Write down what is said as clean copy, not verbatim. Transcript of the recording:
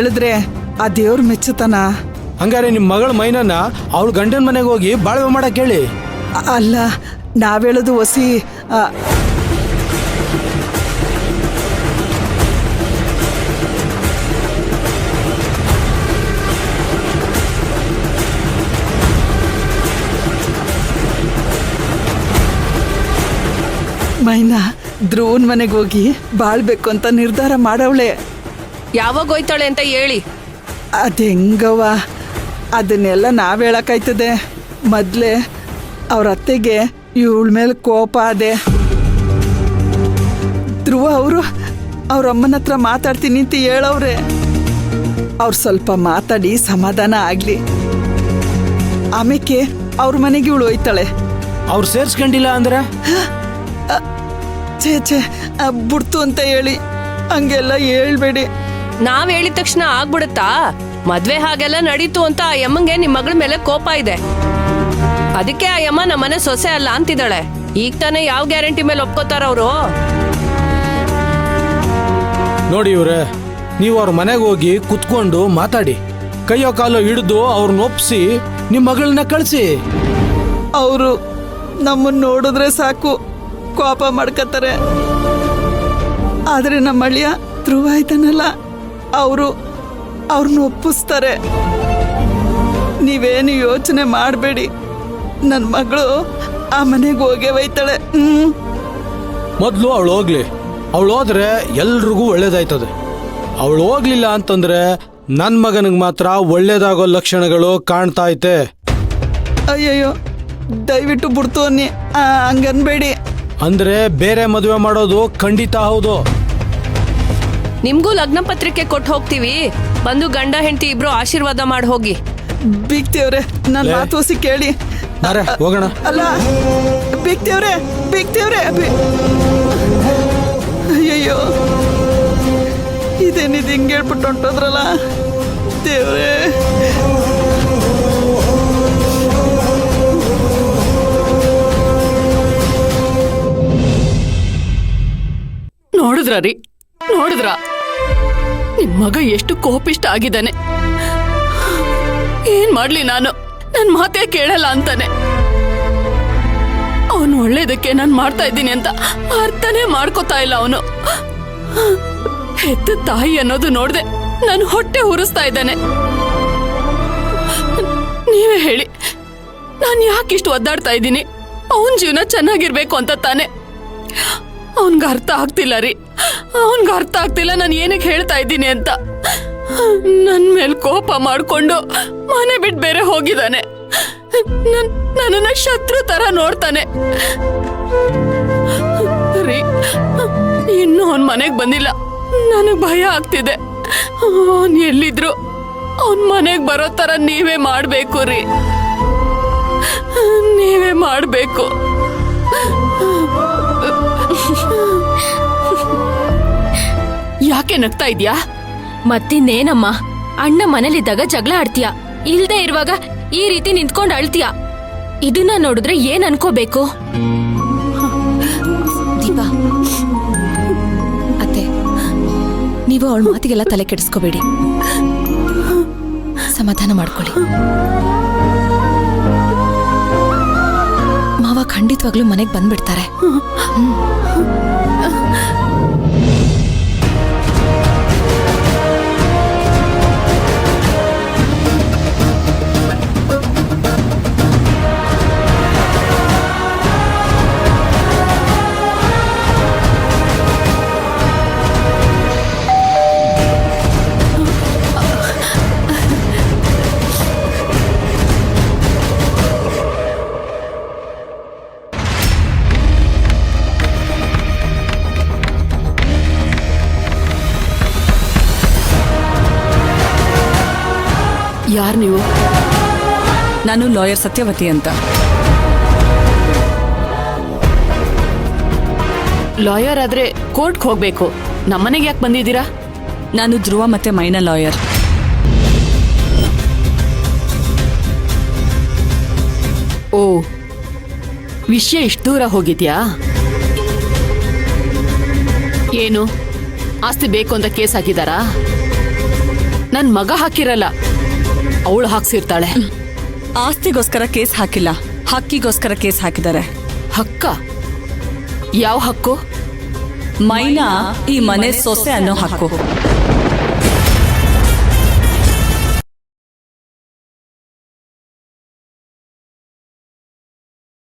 ಹೇಳಿದ್ರೆ ಆ ದೇವ್ರ ಮೆಚ್ಚುತ್ತಾನ? ಹಂಗಾರೆ ನಿಮ್ಮ ಮಗಳ ಮೈನನ್ನ ಅವಳು ಗಂಡನ ಮನೆಗೆ ಹೋಗಿ ಬಾಳ್ವೆ ಮಾಡಕ್ ಹೇಳಿ. ಅಲ್ಲ, ನಾವೇಳೋದು ಒಸಿ ಮೈನಾ ಧ್ರುವನ್ ಮನೆಗೆ ಹೋಗಿ ಬಾಳ್ಬೇಕು ಅಂತ ನಿರ್ಧಾರ ಮಾಡವಳೆ. ಯಾವಾಗ ಹೋಯ್ತಾಳೆ ಅಂತ ಹೇಳಿ. ಅದೆಂಗವ್ವ, ಅದನ್ನೆಲ್ಲ ನಾವ್ ಹೇಳಕ್ಕಾಯ್ತದೆ. ಮೊದ್ಲೇ ಅವ್ರ ಅತ್ತೆಗೆ ಇವಳ ಮೇಲೆ ಕೋಪ ಅದೇ. ಧ್ರುವ ಅವ್ರ ಅಮ್ಮನ ಹತ್ರ ಮಾತಾಡ್ತೀನಿ ಅಂತ ಹೇಳವ್ರೆ. ಅವ್ರು ಸ್ವಲ್ಪ ಮಾತಾಡಿ ಸಮಾಧಾನ ಆಗ್ಲಿ, ಆಮೇಲೆ ಅವ್ರ ಮನೆಗೆ ಇವಳು ಹೋಯ್ತಾಳೆ. ಅವ್ರು ಸೇರ್ಸ್ಕೊಂಡಿಲ್ಲ ಅಂದ್ರೆ ಛೇ ಬಿಡ್ತು ಅಂತ ಹೇಳಿ ಹಂಗೆಲ್ಲ ಹೇಳ್ಬೇಡಿ. ನಾವ್ ಹೇಳಿದ ತಕ್ಷಣ ಆಗ್ಬಿಡುತ್ತಾ? ಮದ್ವೆ ಹಾಗೆಲ್ಲ ನಡೀತು ಅಂತ ಆ ಯಮ್ಮಂಗೆ ನಿಮ್ ಮಗಳ ಮೇಲೆ ಕೋಪ ಇದೆ. ಅದಕ್ಕೆ ಆ ಯಮ್ಮ ನಮ್ಮನೆ ಸೊಸೆ ಅಲ್ಲ ಅಂತಿದ್ದಾಳೆ. ಈಗ ತಾನೇ ಯಾವ ಗ್ಯಾರಂಟಿ ಮೇಲೆ ಒಪ್ಕೋತಾರ ಅವರು? ನೋಡಿ ಇವ್ರೆ, ನೀವು ಅವ್ರ ಮನೆಗೆ ಹೋಗಿ ಕುತ್ಕೊಂಡು ಮಾತಾಡಿ, ಕೈಯೋ ಕಾಲೋ ಹಿಡಿದು ಅವ್ರನ್ನ ಒಪ್ಸಿ ನಿಮ್ಮ ಮಗಳನ್ನ ಕಳಿಸಿ. ಅವರು ನಮ್ಮನ್ನ ನೋಡಿದ್ರೆ ಸಾಕು ಕೋಪ ಮಾಡ್ಕತ್ತಾರೆ. ಆದ್ರೆ ನಮ್ಮ ಅಳಿಯ ಧ್ರುವ ಇದ್ದಾನಲ್ಲ, ಅವ್ರನ್ನ ಒಪ್ಪಿಸ್ತಾರೆ. ನೀವೇನು ಯೋಚನೆ ಮಾಡಬೇಡಿ, ನನ್ನ ಮಗಳು ಆ ಮನೆಗೆ ಹೋಗೇ ಒಯ್ತಾಳೆ. ಮೊದಲು ಅವಳು ಹೋಗ್ಲಿ. ಅವಳು ಹೋದ್ರೆ ಎಲ್ರಿಗೂ ಒಳ್ಳೇದಾಯ್ತದೆ. ಅವಳು ಹೋಗ್ಲಿಲ್ಲ ಅಂತಂದ್ರೆ ನನ್ನ ಮಗನಿಗೆ ಮಾತ್ರ ಒಳ್ಳೇದಾಗೋ ಲಕ್ಷಣಗಳು ಕಾಣ್ತಾ ಐತೆ. ಅಯ್ಯಯ್ಯೋ, ದಯವಿಟ್ಟು ಬಿಡ್ತು ಅನ್ನಿ, ಹಂಗನ್ಬೇಡಿ. ಅಂದ್ರೆ ಬೇರೆ ಮದುವೆ ಮಾಡೋದು ಖಂಡಿತ ಹೌದು. ನಿಮ್ಗೂ ಲಗ್ನ ಪತ್ರಿಕೆ ಕೊಟ್ಟು ಹೋಗ್ತೀವಿ, ಬಂದು ಗಂಡ ಹೆಂಡತಿ ಇಬ್ರು ಆಶೀರ್ವಾದ ಮಾಡಿ ಹೋಗಿ. ಬೀಗ್ತೇವ್ರೆ, ನನ್ನ ಮಾತು ಹೊಸಿ ಕೇಳಿ. ಹೋಗೋಣ. ಅಲ್ಲ, ಬೀಗ್ತೇವ್ರೆ. ಅಯ್ಯಯ್ಯೋ, ಇದೇನಿದು ಹಿಂಗೆ ಹೇಳ್ಬಿಟ್ಟು ಹೊಂಟೋದ್ರಲ್ಲ ದೇವ್ರೇ. ನೋಡಿದ್ರ ನಿಮ್ ಮಗ ಎಷ್ಟು ಕೋಪಿಷ್ಟ ಆಗಿದ್ದಾನೆ. ಏನ್ ಮಾಡ್ಲಿ ನಾನು? ನನ್ ಮಾತೇ ಕೇಳಲ್ಲ ಅಂತಾನೆ. ಅವನು ಒಳ್ಳೇದಕ್ಕೆ ನಾನು ಮಾಡ್ತಾ ಇದ್ದೀನಿ ಅಂತ ಅರ್ಥನೇ ಮಾಡ್ಕೋತಾ ಇಲ್ಲ ಅವನು. ಹೆತ್ತ ತಾಯಿ ಅನ್ನೋದು ನೋಡ್ದೆ ನಾನು ಹೊಟ್ಟೆ ಉರಿಸ್ತಾ ಇದ್ದಾನೆ. ನೀವೇ ಹೇಳಿ, ನಾನು ಯಾಕಿಷ್ಟು ಒದ್ದಾಡ್ತಾ ಇದ್ದೀನಿ? ಅವನ್ ಜೀವನ ಚೆನ್ನಾಗಿರ್ಬೇಕು ಅಂತ ತಾನೆ. ಅವನ್ಗ ಅರ್ಥ ಆಗ್ತಿಲ್ಲ ರೀ, ಅವನ್ಗ ಅರ್ಥ ಆಗ್ತಿಲ್ಲ ನಾನು ಏನಕ್ಕೆ ಹೇಳ್ತಾ ಇದ್ದೀನಿ ಅಂತ. ನನ್ ಮೇಲೆ ಕೋಪ ಮಾಡ್ಕೊಂಡು ಮನೆ ಬಿಟ್ಟು ಬೇರೆ ಹೋಗಿದ್ದಾನೆ. ನನ್ನನ್ನ ಶತ್ರು ತರ ನೋಡ್ತಾನೆ ರೀ. ಇನ್ನು ಅವನ್ ಮನೆಗ್ ಬಂದಿಲ್ಲ, ನನಗ್ ಭಯ ಆಗ್ತಿದೆ. ಅವನ್ ಎಲ್ಲಿದ್ರು ಅವನ್ ಮನೆಗ್ ಬರೋ ತರ ನೀವೇ ಮಾಡ್ಬೇಕು ರೀ, ನೀವೇ ಮಾಡ್ಬೇಕು. ಯಾಕೆ ನಗ್ತಾ ಇದ್ಯಾ? ಮತ್ತಿನ್ನೇನಮ್ಮ, ಅಣ್ಣ ಮನೇಲಿದ್ದಾಗ ಜಗಳ ಆಡ್ತೀಯ, ಇಲ್ದೇ ಇರುವಾಗ ಈ ರೀತಿ ನಿಂತ್ಕೊಂಡು ಅಳ್ತೀಯ. ಇದನ್ನ ನೋಡಿದ್ರೆ ಏನ್ ಅನ್ಕೋಬೇಕು? ದೀಪಾ ಅತ್ತೆ, ನೀವು ಅವಳ ಮಾತಿಗೆಲ್ಲ ತಲೆ ಕೆಡಿಸ್ಕೋಬೇಡಿ, ಸಮಾಧಾನ ಮಾಡ್ಕೊಳ್ಳಿ. ಮಾವ ಖಂಡಿತವಾಗ್ಲೂ ಮನೆಗೆ ಬಂದ್ಬಿಡ್ತಾರೆ. ಯಾರು ನೀವು? ನಾನು ಲಾಯರ್ ಸತ್ಯವತಿ ಅಂತ. ಲಾಯರ್ ಆದ್ರೆ ಕೋರ್ಟ್ಗೆ ಹೋಗ್ಬೇಕು, ನಮ್ಮನೆಗೆ ಯಾಕೆ ಬಂದಿದ್ದೀರಾ? ನಾನು ಧ್ರುವ ಮತ್ತೆ ಮೈನಾ ಲಾಯರ್. ಓ, ವಿಷಯ ಇಷ್ಟು ದೂರ ಹೋಗಿದ್ಯಾ? ಏನು ಆಸ್ತಿ ಬೇಕು ಅಂತ ಕೇಸ್ ಹಾಕಿದಾರಾ? ನನ್ ಮಗ ಹಾಕಿರಲ್ಲ, ಅವಳು ಹಾಕ್ಸಿರ್ತಾಳೆ. ಆಸ್ತಿಗೋಸ್ಕರ ಕೇಸ್ ಹಾಕಿಲ್ಲ, ಹಕ್ಕಿಗೋಸ್ಕರ ಕೇಸ್ ಹಾಕಿದ್ದಾರೆ. ಹಕ್ಕ? ಯಾವ ಹಕ್ಕು? ಮೈನಾ ಈ ಮನೆ ಸೊಸೆ ಅನ್ನೋ ಹಕ್ಕು.